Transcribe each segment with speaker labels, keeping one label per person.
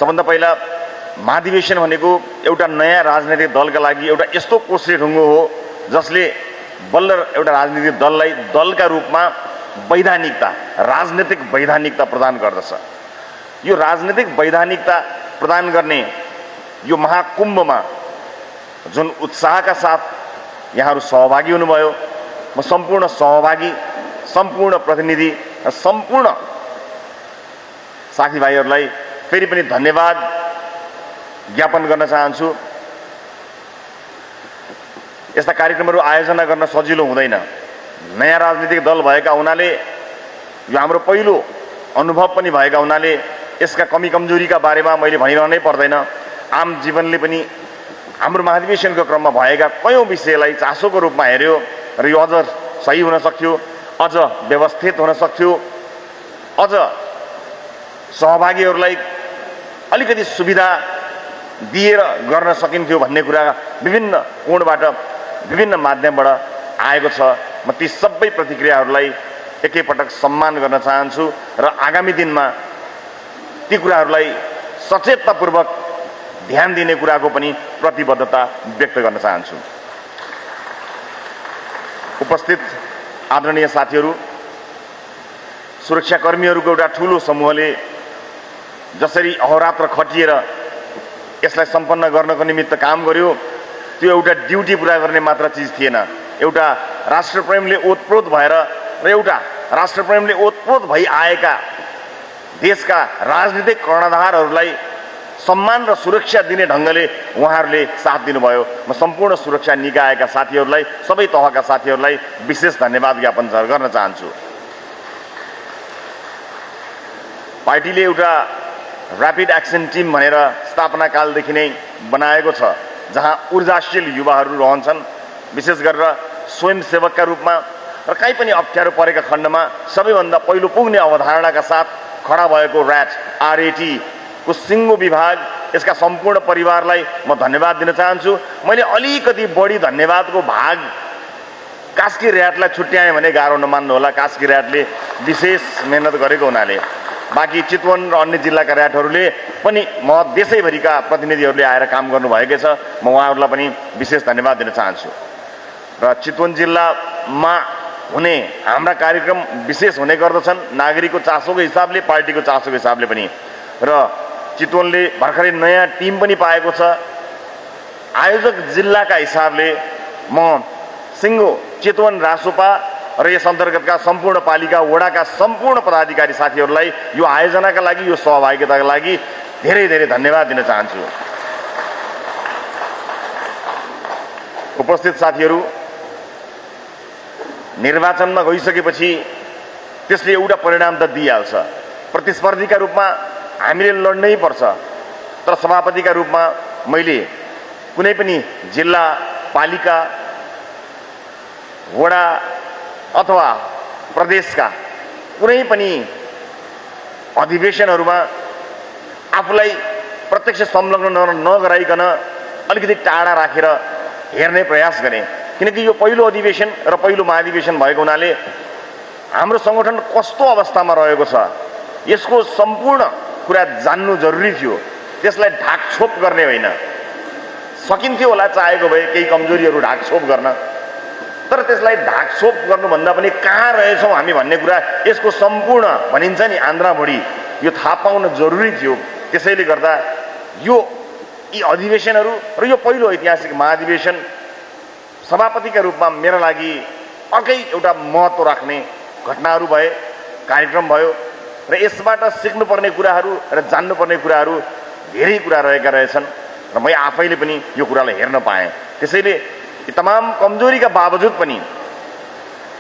Speaker 1: सबभन्दा पहिला महाधिवेशन भनेको एउटा नयाँ राजनैतिक दलका लागि एउटा यस्तो कोसे ढुङ्गो हो जसले बल्ल एउटा राजनीतिक दललाई दलका रूपमा वैधानिकता, राजनीतिक वैधानिकता प्रदान गर्दछ। यो राजनीतिक वैधानिकता प्रदान गर्ने यो महाकुम्भमा जुन उत्साहका साथ यहाँहरू सहभागी हुनुभयो, म सम्पूर्ण सहभागी, सम्पूर्ण प्रतिनिधि र सम्पूर्ण साथीभाइहरूलाई फेरि पनि धन्यवाद ज्ञापन गर्न चाहन्छु। यस्ता कार्यक्रमहरू आयोजना गर्न सजिलो हुँदैन। नयाँ राजनीतिक दल भएका हुनाले, यो हाम्रो पहिलो अनुभव पनि भएका हुनाले यसका कमी कमजोरीका बारेमा मैले भनिरहनै पर्दैन। आम जीवनले पनि हाम्रो महाधिवेशनको क्रममा भएका कयौं विषयलाई चासोको रूपमा हेर्यो र यो अझ सही हुन सक्थ्यो, अझ व्यवस्थित हुन सक्थ्यो, अझ सहभागीहरूलाई अलिकति सुविधा दिएर गर्न सकिन्थ्यो भन्ने कुरा विभिन्न कोणबाट, विभिन्न माध्यमबाट आएको छ। म ती सबै प्रतिक्रियाहरूलाई एकैपटक सम्मान गर्न चाहन्छु र आगामी दिनमा ती कुराहरूलाई सचेततापूर्वक ध्यान दिने कुराको पनि प्रतिबद्धता व्यक्त गर्न चाहन्छु। उपस्थित आदरणीय साथीहरू, सुरक्षाकर्मीहरूको एउटा ठूलो समूहले जसरी अहोरात्र खटिएर यसलाई सम्पन्न गर्नको निमित्त काम गर्यो, त्यो एउटा ड्युटी पुरा गर्ने मात्र चिज थिएन। एउटा राष्ट्रप्रेमले ओतप्रोत भएर र एउटा राष्ट्रप्रेमले ओतप्रोत भई आएका देशका राजनीतिक कर्णधारहरूलाई सम्मान र सुरक्षा दिने ढङ्गले उहाँहरूले साथ दिनुभयो। म सम्पूर्ण सुरक्षा निकायका साथीहरूलाई, सबै तहका साथीहरूलाई विशेष धन्यवाद ज्ञापन गर्न चाहन्छु। पार्टीले एउटा ऱ्यापिड एक्सन टिम भनेर स्थापना कालदेखि नै बनाएको छ, जहाँ ऊर्जाशील युवाहरू रहन्छन्, विशेष गरेर स्वयंसेवकका रूपमा र कहीँ पनि अप्ठ्यारो परेका खण्डमा सबैभन्दा पहिलो पुग्ने अवधारणाका साथ खडा भएको RAT को सिङ्गो विभाग, यसका सम्पूर्ण परिवारलाई म धन्यवाद दिन चाहन्छु। मैले अलिकति बढी धन्यवादको भाग कास्की ऱ्याटलाई छुट्याएँ भने गाह्रो नमान्नु होला। कास्की ऱ्याटले विशेष मेहनत गरेको हुनाले, बाँकी चितवन र अन्य जिल्लाका ऱ्याटहरूले पनि म देशैभरिका प्रतिनिधिहरूले आएर काम गर्नुभएकै छ, म उहाँहरूलाई पनि विशेष धन्यवाद दिन चाहन्छु। र चितवन जिल्लामा हुने हाम्रा कार्यक्रम विशेष हुने गर्दछन्, नागरिकको चासोको हिसाबले, पार्टीको चासोको हिसाबले पनि। र चितवनले भर्खरै नयाँ टिम पनि पाएको छ। आयोजक जिल्लाका हिसाबले म सिङ्गो चितवन रासोपा र यस अन्तर्गतका सम्पूर्ण पालिका वडाका सम्पूर्ण पदाधिकारी साथीहरूलाई यो आयोजनाका लागि, यो सहभागिताका लागि धेरै धेरै धन्यवाद दिन चाहन्छु। उपस्थित साथीहरू, निर्वाचनमा गइसकेपछि त्यसले एउटा परिणाम त दिइहाल्छ। प्रतिस्पर्धीका रूपमा हामीले लड्नै पर्छ, तर सभापतिका रूपमा मैले कुनै पनि जिल्ला, पालिका, वडा अथवा प्रदेशका कुनै पनि अधिवेशनहरूमा आफूलाई प्रत्यक्ष संलग्न नगराइकन अलिकति टाढा राखेर हेर्ने प्रयास गरेँ, किनकि यो पहिलो अधिवेशन र पहिलो महाधिवेशन भएको हुनाले हाम्रो सङ्गठन कस्तो अवस्थामा रहेको छ यसको सम्पूर्ण कुरा जान्नु जरुरी थियो। त्यसलाई ढाकछोप गर्ने होइन, सकिन्थ्यो होला चाहेको भए केही कमजोरीहरू ढाकछोप गर्न, तर त्यसलाई ढाकछोप गर्नुभन्दा पनि कहाँ रहेछौँ हामी भन्ने कुरा, यसको सम्पूर्ण भनिन्छ नि आन्द्राभुँडी, यो थाहा पाउन जरुरी थियो। त्यसैले गर्दा यो यी अधिवेशनहरू र यो पहिलो ऐतिहासिक महाधिवेशन सभापतिका रूपमा मेरा लागि अर्कै एउटा महत्त्व राख्ने घटनाहरू भए, कार्यक्रम भयो र यसबाट सिक्नुपर्ने कुराहरू र जान्नुपर्ने कुराहरू धेरै कुरा रहेका रहेछन् र म आफैले पनि यो कुरालाई हेर्न पाएँ। त्यसैले यी तमाम कमजोरीका बावजुद पनि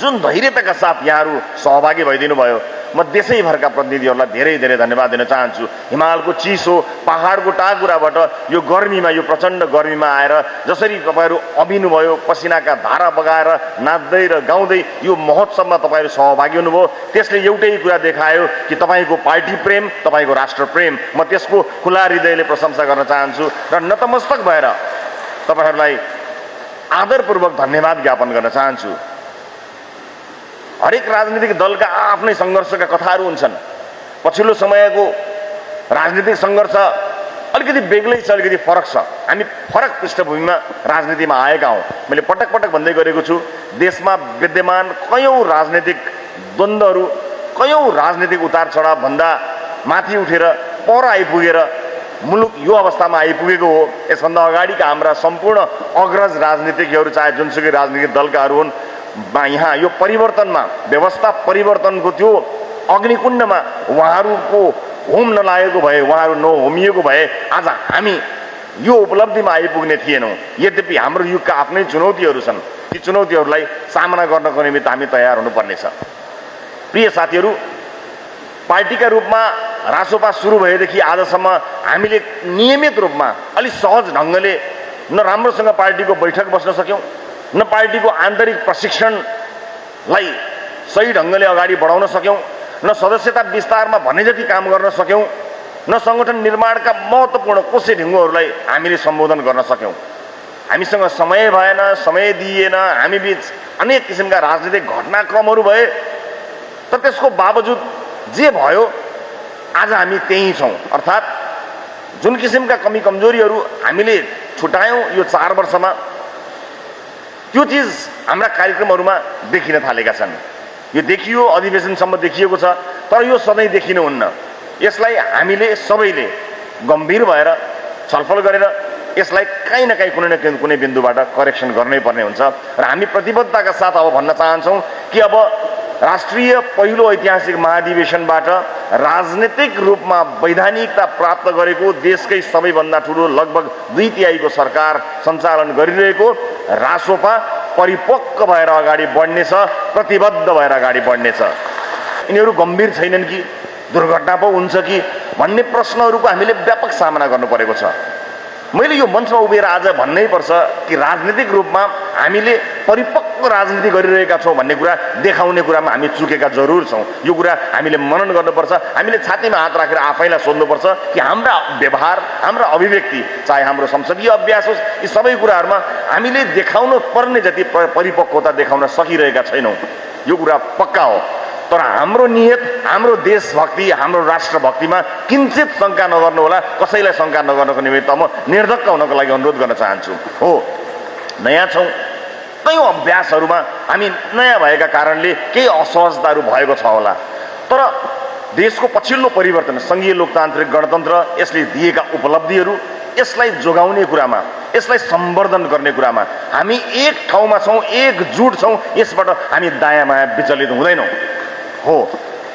Speaker 1: जुन धैर्यताका साथ यहाँहरू सहभागी भइदिनु भयो, म देशैभरका प्रतिनिधिहरूलाई धेरै धेरै धन्यवाद दिन चाहन्छु। हिमालको चिसो, पहाडको टाकुराबाट यो गर्मीमा, यो प्रचण्ड गर्मीमा आएर जसरी तपाईँहरू अभिनुभयो, पसिनाका धारा बगाएर नाच्दै र गाउँदै यो महोत्सवमा तपाईँहरू सहभागी हुनुभयो, त्यसले एउटै कुरा देखायो कि तपाईँको पार्टी प्रेम, तपाईँको राष्ट्र प्रेम। म त्यसको खुला हृदयले प्रशंसा गर्न चाहन्छु र नतमस्तक भएर तपाईँहरूलाई आदरपूर्वक धन्यवाद ज्ञापन गर्न चाहन्छु। हरेक राजनीतिक दलका आफ्नै सङ्घर्षका कथाहरू हुन्छन्। पछिल्लो समयको राजनीतिक सङ्घर्ष अलिकति बेग्लै छ, अलिकति फरक छ। हामी फरक पृष्ठभूमिमा राजनीतिमा आएका हौँ। मैले पटक पटक भन्दै गरेको छु, देशमा विद्यमान कयौँ राजनीतिक द्वन्द्वहरू, कयौँ राजनीतिक उतार चढाव भन्दा माथि उठेर पर आइपुगेर मुलुक यो अवस्थामा आइपुगेको हो। यसभन्दा अगाडिका हाम्रा सम्पूर्ण अग्रज राजनीतिज्ञहरू, चाहे जुनसुकै राजनीतिक दलकाहरू हुन्, यहाँ यो परिवर्तनमा, व्यवस्था परिवर्तनको त्यो अग्निकुण्डमा उहाँहरूको होम नलागेको भए, उहाँहरू नहोमिएको भए आज हामी यो उपलब्धिमा आइपुग्ने थिएनौँ। यद्यपि हाम्रो युगका आफ्नै चुनौतीहरू छन्, ती चुनौतीहरूलाई सामना गर्नको निमित्त हामी तयार हुनुपर्नेछ। प्रिय साथीहरू, पार्टीका रूपमा रासोपा सुरु भएदेखि आजसम्म हामीले नियमित रूपमा अलि सहज ढङ्गले न राम्रोसँग पार्टीको बैठक बस्न सक्यौँ, न पार्टीको आन्तरिक प्रशिक्षणलाई सही ढङ्गले अगाडि बढाउन सक्यौँ, न सदस्यता विस्तारमा भन्ने जति काम गर्न सक्यौँ, न सङ्गठन निर्माणका महत्त्वपूर्ण कोसे ढिङ्गोहरूलाई हामीले सम्बोधन गर्न सक्यौँ। हामीसँग समय भएन, समय दिइएन, हामी बीच अनेक किसिमका राजनीतिक घटनाक्रमहरू भए, तर त्यसको बावजुद जे भयो आज हामी त्यही छौँ। अर्थात् जुन किसिमका कमी कमजोरीहरू हामीले छुटायौँ यो 4 वर्षमा, त्यो चिज हाम्रा कार्यक्रमहरूमा देखिन थालेका छन्। यो देखियो, अधिवेशनसम्म देखिएको छ, तर यो सधैँ देखिनुहुन्न। यसलाई हामीले सबैले गम्भीर भएर छलफल गरेर यसलाई काहीँ न काहीँ कुनै बिन्दुबाट करेक्सन गर्नै पर्ने हुन्छ। र हामी प्रतिबद्धताका साथ अब भन्न चाहन्छौँ कि अब राष्ट्रिय पहिलो ऐतिहासिक महाधिवेशनबाट राजनीतिक रूपमा वैधानिकता प्राप्त गरेको, देशकै सबैभन्दा ठुलो लगभग 2/3 सरकार सञ्चालन गरिरहेको रासोपा परिपक्व भएर अगाडि बढ्नेछ, प्रतिबद्ध भएर अगाडि बढ्नेछ। यिनीहरू गम्भीर छैनन् कि, दुर्घटना पो हुन्छ कि भन्ने प्रश्नहरूको हामीले व्यापक सामना गर्नु परेको छ। मैले यो मञ्चमा उभिएर आज भन्नै पर्छ कि राजनीतिक रूपमा हामीले परिपक्व राजनीति गरिरहेका छौँ भन्ने कुरा देखाउने कुरामा हामी चुकेका जरुर छौँ। यो कुरा हामीले मनन गर्नुपर्छ। हामीले छातीमा हात राखेर आफैलाई सोध्नुपर्छ कि हाम्रा व्यवहार, हाम्रा अभिव्यक्ति, चाहे हाम्रो संसदीय अभ्यास होस्, यी सबै कुराहरूमा हामीले देखाउनु पर्ने जति परिपक्वता देखाउन सकिरहेका छैनौँ। यो कुरा पक्का हो। तर हाम्रो नियत, हाम्रो देशभक्ति, हाम्रो राष्ट्रभक्तिमा किञ्चित शङ्का नगर्नु होला। कसैलाई शङ्का नगर्नको निमित्त म निर्धक्क हुनको लागि अनुरोध गर्न चाहन्छु। हो, नयाँ छौँ, कयौँ अभ्यासहरूमा हामी नयाँ भएका कारणले केही असहजताहरू भएको छ होला, तर देशको पछिल्लो परिवर्तन, सङ्घीय लोकतान्त्रिक गणतन्त्र, यसले दिएका उपलब्धिहरू, यसलाई जोगाउने कुरामा, यसलाई सम्वर्धन गर्ने कुरामा हामी एक ठाउँमा छौँ, एकजुट छौँ। यसबाट हामी दायाँ बायाँ विचलित हुँदैनौँ। हो,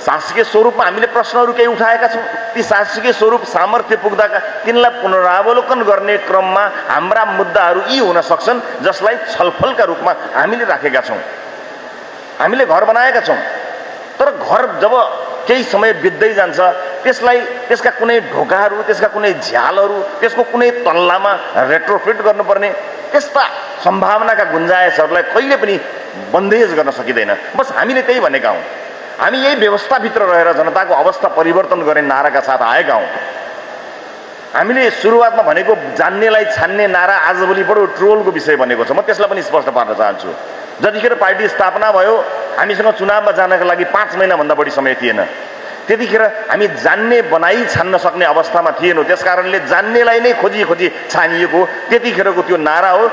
Speaker 1: शासकीय स्वरूपमा हामीले प्रश्नहरू केही उठाएका छौँ। ती शासकीय स्वरूप सामर्थ्य पुग्दाका तिनलाई पुनरावलोकन गर्ने क्रममा हाम्रा मुद्दाहरू यी हुन सक्छन् जसलाई छलफलका रूपमा हामीले राखेका छौँ। हामीले घर बनाएका छौँ, तर घर जब केही समय बित्दै जान्छ त्यसलाई, त्यसका कुनै ढोकाहरू, त्यसका कुनै झ्यालहरू, त्यसको कुनै तल्लामा रेट्रोफिट गर्नुपर्ने त्यस्ता सम्भावनाका गुन्जायसहरूलाई कहिले पनि बन्देज गर्न सकिँदैन। बस हामीले त्यही भनेका हौँ। हामी यही व्यवस्थाभित्र रहेर जनताको अवस्था परिवर्तन गर्ने नाराका साथ आएका हौँ। हामीले सुरुवातमा भनेको जान्नेलाई छान्ने नारा आजभोलि बडो ट्रोलको विषय बनेको छ। म त्यसलाई पनि स्पष्ट पार्न चाहन्छु। जतिखेर पार्टी स्थापना भयो, हामीसँग चुनावमा जानका लागि 5 महिनाभन्दा बढी समय थिएन। त्यतिखेर हामी जान्ने बनाई छान्न सक्ने अवस्थामा थिएनौँ। त्यसकारणले जान्नेलाई नै खोजी खोजी छानिएको त्यतिखेरको त्यो नारा हो।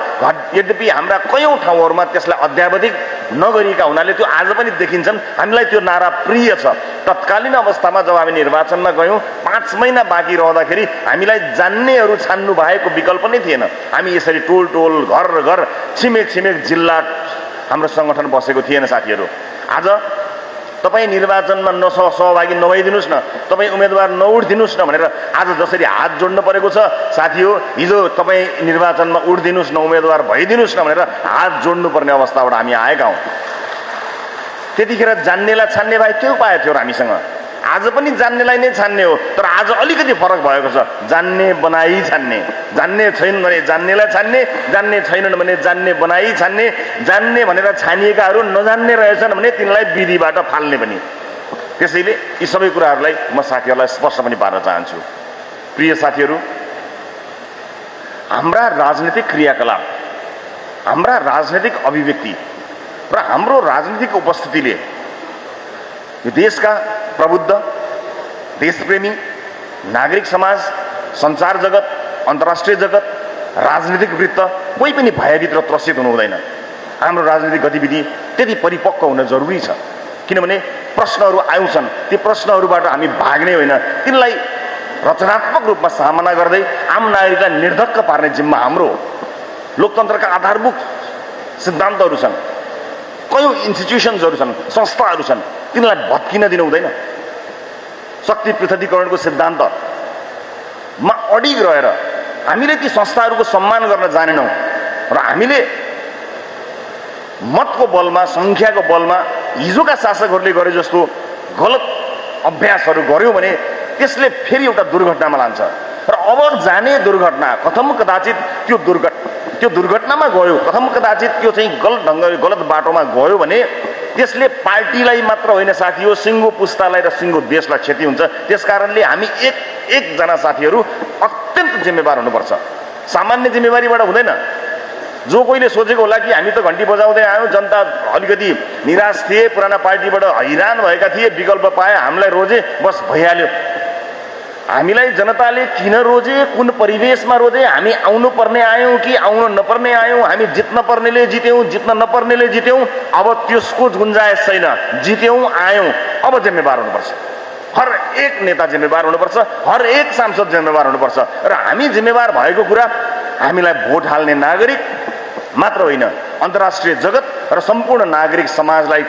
Speaker 1: यद्यपि हाम्रा कयौँ ठाउँहरूमा त्यसलाई अध्यावधिक नगरिएका हुनाले त्यो आज पनि देखिन्छन्। हामीलाई त्यो नारा प्रिय छ। तत्कालीन अवस्थामा जब हामी निर्वाचनमा गयौँ, 5 महिना बाँकी रहँदाखेरि हामीलाई जान्नेहरू छान्नु बाहेको विकल्प नै थिएन। हामी यसरी टोल टोल, घर घर, छिमेक छिमेक जिल्ला हाम्रो सङ्गठन बसेको थिएन। साथीहरू, आज तपाईँ निर्वाचनमा सहभागी नभइदिनुहोस् न, तपाईँ उम्मेदवार नउठिदिनुहोस् न भनेर आज जसरी हात जोड्नु परेको छ, साथी हो, हिजो तपाईँ निर्वाचनमा उठिदिनुहोस् न, उम्मेदवार भइदिनुहोस् न भनेर हात जोड्नुपर्ने अवस्थाबाट हामी आएका हौँ। त्यतिखेर जान्नेलाई छान्ने भए के उपाय थियो र हामीसँग? आज पनि जान्नेलाई नै छान्ने हो, तर आज अलिकति फरक भएको छ। जान्ने बनाई छान्ने, जान्ने छैन भने जान्नेलाई छान्ने, जान्ने छैनन् भने जान्ने बनाई छान्ने, जान्ने भनेर छानिएकाहरू नजान्ने रहेछन् भने तिनलाई विधिबाट फाल्ने पनि। त्यसैले यी सबै कुराहरूलाई म साथीहरूलाई स्पष्ट पनि पार्न चाहन्छु। प्रिय साथीहरू, हाम्रा राजनीतिक क्रियाकलाप, हाम्रा राजनीतिक अभिव्यक्ति र हाम्रो राजनीतिक उपस्थितिले यो देशका प्रबुद्ध, देशप्रेमी नागरिक समाज, सञ्चार जगत, अन्तर्राष्ट्रिय जगत, राजनीतिक वृत्त कोही पनि भयभीत र त्रसित हुनु हुँदैन। हाम्रो राजनीतिक गतिविधि त्यति परिपक्व हुन जरुरी छ, किनभने प्रश्नहरू आउँछन्, ती प्रश्नहरूबाट हामी भाग्ने होइन, तिनलाई रचनात्मक रूपमा सामना गर्दै आम नागरिकलाई निर्धक्क पार्ने जिम्मा हाम्रो हो। लोकतन्त्रका आधारभूत सिद्धान्तहरू छन्, कयौँ इन्स्टिट्युसन्सहरू छन्, संस्थाहरू छन्, तिनलाई भत्किन दिनु हुँदैन। शक्ति पृथकीकरणको सिद्धान्तमा अडिग रहेर हामीले ती संस्थाहरूको सम्मान गर्न जानेनौँ र हामीले मतको बलमा, सङ्ख्याको बलमा हिजोका शासकहरूले गरे जस्तो गलत अभ्यासहरू गर्यौँ भने त्यसले फेरि एउटा दुर्घटनामा लान्छ र अब जाने दुर्घटना कथम कदाचित त्यो दुर्घटनामा गयो, कथम कदाचित त्यो चाहिँ गलत ढङ्गले गलत बाटोमा गयो भने त्यसले पार्टीलाई मात्र होइन साथी हो, सिङ्गो पुस्तालाई र सिङ्गो देशलाई क्षति हुन्छ। त्यसकारणले हामी एकजना साथीहरू अत्यन्त जिम्मेवार हुनुपर्छ। सामान्य जिम्मेवारीबाट हुँदैन। जो कोहीले सोचेको होला कि हामी त घन्टी बजाउँदै आयौँ, जनता अलिकति निराश थिए, पुराना पार्टीबाट हैरान भएका थिए, विकल्प पाए, हामीलाई रोजे, बस भइहाल्यो। हामीलाई जनताले किन रोजे, कुन परिवेशमा रोजे, हामी आउनु पर्ने आयौँ कि आउनु नपर्ने आयौँ, हामी जित्न पर्नेले जित्यौँ, जित्न नपर्नेले जित्यौँ, अब त्यसको गुन्जायस छैन। जित्यौँ, आयौँ, अब जिम्मेवार हुनुपर्छ। हर एक नेता जिम्मेवार हुनुपर्छ, हर एक सांसद जिम्मेवार हुनुपर्छ र हामी जिम्मेवार भएको कुरा हामीलाई भोट हाल्ने नागरिक मात्र होइन, अन्तर्राष्ट्रिय जगत र सम्पूर्ण नागरिक समाजलाई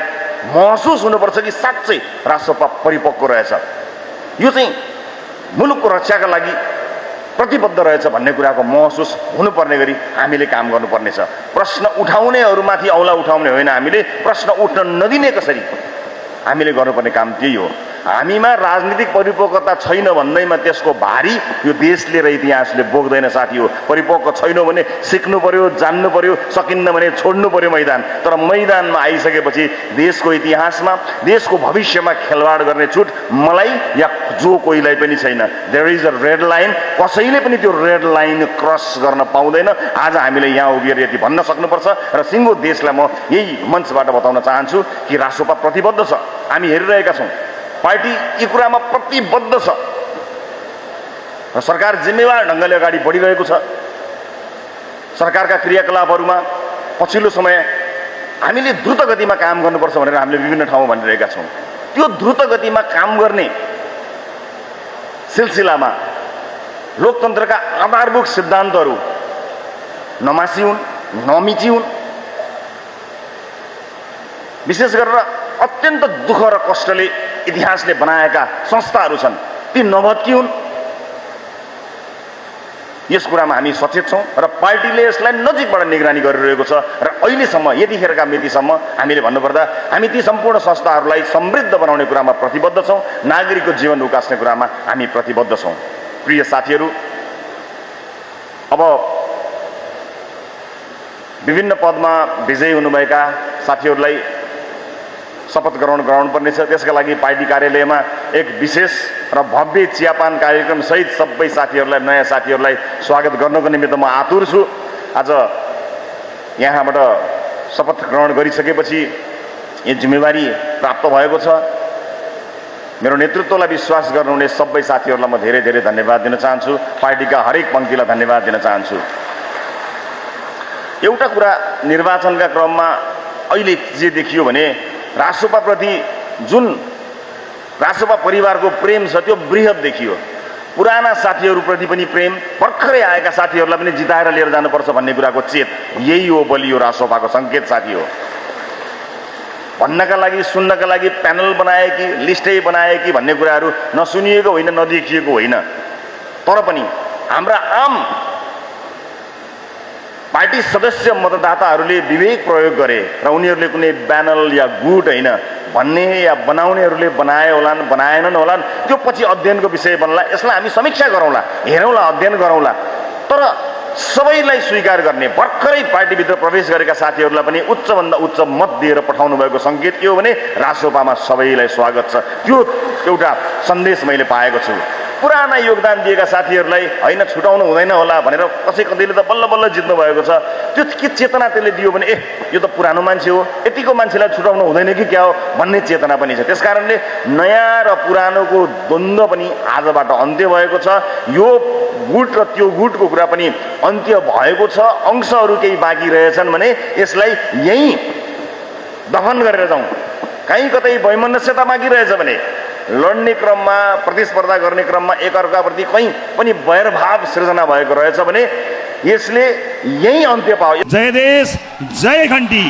Speaker 1: महसुस हुनुपर्छ कि साँच्चै राष्ट्रपा परिपक्व रहेछ, यो चाहिँ मुलुकको रक्षाका लागि प्रतिबद्ध रहेछ भन्ने कुराको महसुस हुनुपर्ने गरी हामीले काम गर्नुपर्नेछ। प्रश्न उठाउनेहरूमाथि औला उठाउने होइन, हामीले प्रश्न उठ्न नदिने कसरी हामीले गर्नुपर्ने काम त्यही हो। हामीमा राजनीतिक परिपक्वता छैन भन्दैमा त्यसको भारी यो देशले र इतिहासले बोक्दैन साथी हो। परिपक्व छैनौँ भने सिक्नु पर्यो, जान्नु पर्यो, सकिन्न भने छोड्नु पर्यो मैदान। तर मैदानमा आइसकेपछि देशको इतिहासमा, देशको भविष्यमा खेलवाड गर्ने छुट मलाई या जो कोहीलाई पनि छैन। There is a red line, कसैले पनि त्यो रेड लाइन क्रस गर्न पाउँदैन। आज हामीले यहाँ उभिएर यति भन्न सक्नुपर्छ र सिङ्गो देशलाई म यही मञ्चबाट बताउन चाहन्छु कि राष्ट्रपा प्रतिबद्ध छ। हामी हेरिरहेका छौँ, पार्टी यी कुरामा प्रतिबद्ध छ र सरकार जिम्मेवार ढङ्गले अगाडि बढिरहेको छ। सरकारका क्रियाकलापहरूमा पछिल्लो समय हामीले द्रुत गतिमा काम गर्नुपर्छ भनेर हामीले विभिन्न ठाउँमा भनिरहेका छौँ। त्यो द्रुत गतिमा काम गर्ने सिलसिलामा लोकतन्त्रका आधारभूत सिद्धान्तहरू नमासिउन्, नमिचिउन्। विशेष गरेर अत्यन्त दुःख र कष्टले इतिहासले बनाएका संस्थाहरू छन्, ती नभत्किउन्। यस कुरामा हामी सचेत छौँ र पार्टीले यसलाई नजिकबाट निगरानी गरिरहेको छ र अहिलेसम्म यतिखेरका मितिसम्म हामीले भन्नुपर्दा हामी ती सम्पूर्ण संस्थाहरूलाई समृद्ध बनाउने कुरामा प्रतिबद्ध छौँ। नागरिकको जीवन उकास्ने कुरामा हामी प्रतिबद्ध छौँ। प्रिय साथीहरू, अब विभिन्न पदमा विजयी हुनुभएका साथीहरूलाई शपथ ग्रहण गराउनुपर्नेछ। त्यसका लागि पार्टी कार्यालयमा एक विशेष र भव्य चियापान कार्यक्रम सहित सबै साथीहरूलाई, नयाँ साथीहरूलाई स्वागत गर्नको निमित्त म आतुर छु। आज यहाँबाट शपथ ग्रहण गरिसकेपछि यो जिम्मेवारी प्राप्त भएको छ। मेरो नेतृत्वलाई विश्वास गर्नुहुने सबै साथीहरूलाई म धेरै धेरै धन्यवाद दिन चाहन्छु। पार्टीका हरेक पङ्क्तिलाई धन्यवाद दिन चाहन्छु। एउटा कुरा निर्वाचनका क्रममा अहिले जे देखियो भने राष्ट्रपाप्रति जुन राष्ट्रपा परिवारको प्रेम छ त्यो बृहत देखियो। पुराना साथीहरूप्रति पनि प्रेम, भर्खरै आएका साथीहरूलाई पनि जिताएर लिएर जानुपर्छ भन्ने कुराको चेत यही हो बलियो राष्ट्रपाको सङ्केत साथी हो। भन्नका लागि, सुन्नका लागि प्यानल बनाए कि लिस्टै बनाए कि भन्ने कुराहरू नसुनिएको होइन, नदेखिएको होइन। तर पनि हाम्रा आम पार्टी सदस्य मतदाताहरूले विवेक प्रयोग गरे र उनीहरूले कुनै ब्यानल या गुट होइन भन्ने या बनाउनेहरूले बनाए होलान्, बनाएनन् होलान्, त्यो पछि अध्ययनको विषय बन्ला। यसलाई हामी समीक्षा गरौँला, हेरौँला, अध्ययन गरौँला। तर सबैलाई स्वीकार गर्ने, भर्खरै पार्टीभित्र प्रवेश गरेका साथीहरूलाई पनि उच्चभन्दा उच्च मत दिएर पठाउनु भएको सङ्केत के हो भने राष्ट्रपामा सबैलाई स्वागत छ। त्यो एउटा सन्देश मैले पाएको छु। पुराना योगदान दिएका साथीहरूलाई होइन छुटाउनु हुँदैन होला भनेर कतैले त बल्ल बल्ल जित्नु भएको छ। त्यो के चेतना त्यसले दियो भने यो त पुरानो मान्छे हो, यतिको मान्छेलाई छुटाउनु हुँदैन कि क्या हो भन्ने चेतना पनि छ। त्यस कारणले नयाँ र पुरानोको द्वन्द्व पनि आजबाट अन्त्य भएको छ। यो गुट र त्यो गुटको कुरा पनि अन्त्य भएको छ। अंशहरू केही बाँकी रहेछन् भने यसलाई यहीँ दफन गरेर जाउँ। कहीँ कतै वैमनस्यता बाँकी रहेछ भने, लड्ने क्रममा, प्रतिस्पर्धा गर्ने क्रममा एकअर्काप्रति कहीँ पनि वैरभाव सृजना भएको रहेछ भने यसले यही अन्त्य पाओ।
Speaker 2: जय देश जय घण्टी।